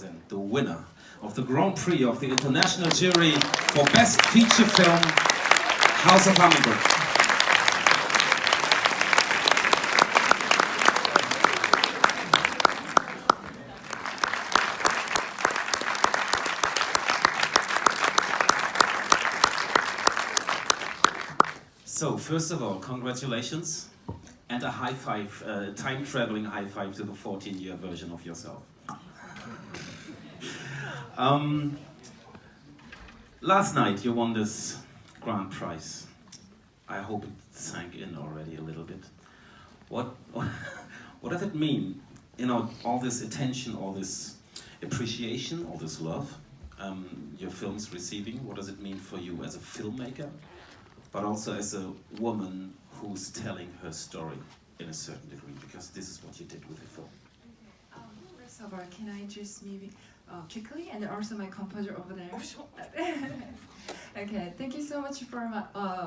present the winner of the Grand Prix of the International Jury for Best Feature Film, House of Hummingbird. So, first of all, congratulations and a high five, time-traveling high five to the 14-year version of yourself. Last night you won this grand prize. I hope it sank in already a little bit. What does it mean? You know, all this attention, all this appreciation, all this love your film's receiving. What does it mean for you as a filmmaker, but also as a woman who's telling her story in a certain degree, because this is what you did with the film. First of all, can I just maybe quickly, and also my composer over there. Okay, thank you so much for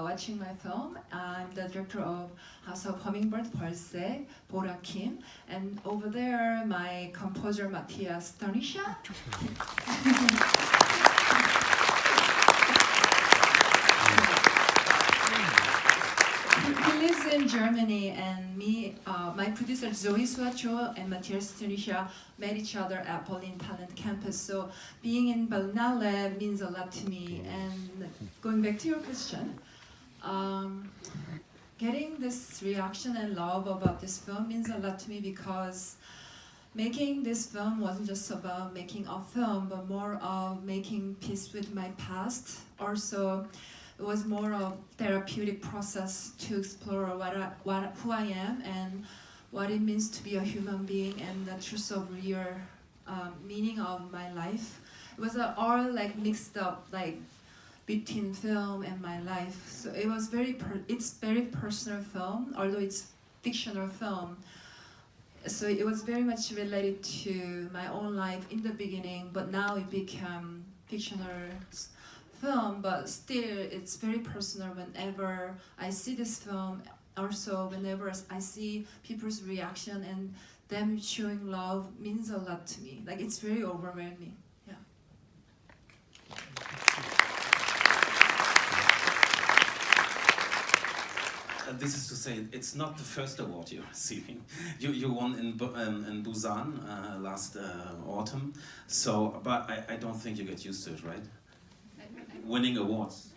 watching my film. I'm the director of House of Hummingbird, Beol-sae, Bora Kim, and over there my composer Matthias Tanisha. He lives in Germany, and my producer Zoe Suacho and Matthias Tanisha met each other at Berlin Talent Campus. So being in Berlinale means a lot to me. And going back to your question, getting this reaction and love about this film means a lot to me, because making this film wasn't just about making a film, but more of making peace with my past. Also, it was more of therapeutic process to explore who I am and what it means to be a human being, and the truth of real meaning of my life. It was all like mixed up, like between film and my life. So it was it's very personal film, although it's fictional film. So it was very much related to my own life in the beginning, but now it became fictional film, but still it's very personal whenever I see this film. Also, whenever I see people's reaction and them showing love means a lot to me. Like, it's very overwhelming. Yeah. This is to say, it's not the first award you're receiving. You won in Busan last autumn. So, but I don't think you get used to it, right? Winning awards.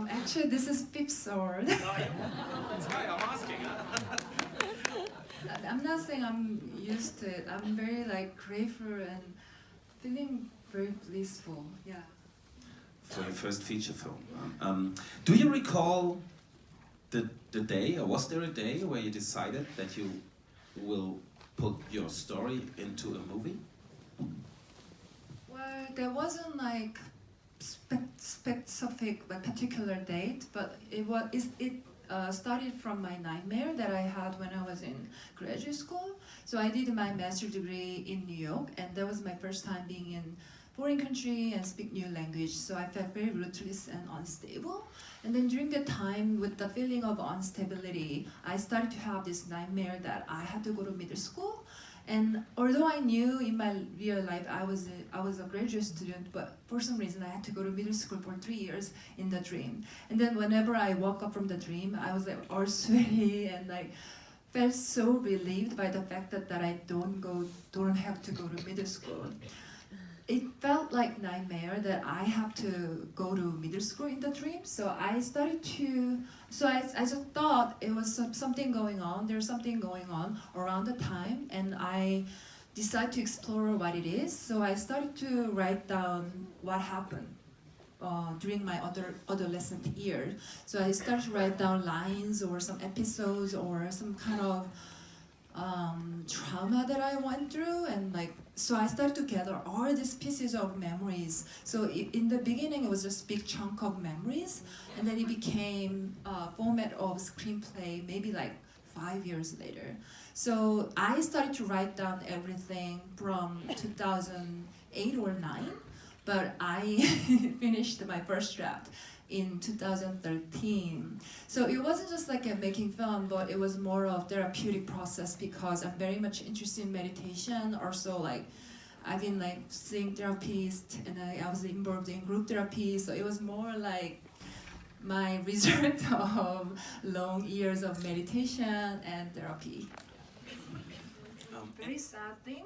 Actually, this is fifth award. That's why I'm asking. I'm not saying I'm used to it. I'm very grateful and feeling very blissful. Yeah. For your first feature film, do you recall the day, or was there a day where you decided that you will put your story into a movie? Well, there wasn't specific particular date, but it started from my nightmare that I had when I was in graduate school. So I did my master's degree in New York, and that was my first time being in foreign country and speak new language. So I felt very rootless and unstable. And then during the time, with the feeling of instability, I started to have this nightmare that I had to go to middle school. And although I knew in my real life I was a graduate student, but for some reason I had to go to middle school for 3 years in the dream. And then whenever I woke up from the dream, I was all sweaty and felt so relieved by the fact that I don't have to go to middle school. It felt like nightmare that I have to go to middle school in the dream. So I started to, I just thought it was something going on. There's something going on around the time, and I decided to explore what it is. So I started to write down what happened during my adolescent years. So I started to write down lines or some episodes or some kind of trauma that I went through, and so I started to gather all these pieces of memories. So in the beginning it was just a big chunk of memories, and then it became a format of screenplay maybe 5 years later. So I started to write down everything from 2008 or 9, but I finished my first draft in 2013. So it wasn't just a making film, but it was more of therapeutic process, because I'm very much interested in meditation. Also I've been like seeing therapists, and I was involved in group therapy, so it was more like my result of long years of meditation and therapy. Very sad thing,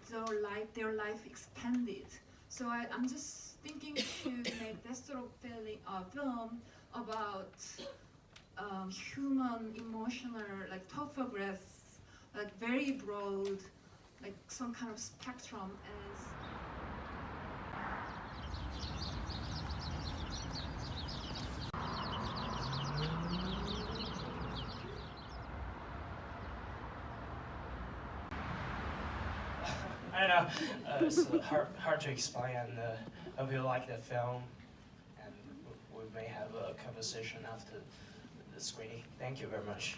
so like their life expanded. So I'm just thinking to make this sort of film about human emotional, like topograph, like very broad, like some kind of spectrum as. I know, it's hard to explain, and I hope you like the film, and we may have a conversation after the screening. Thank you very much.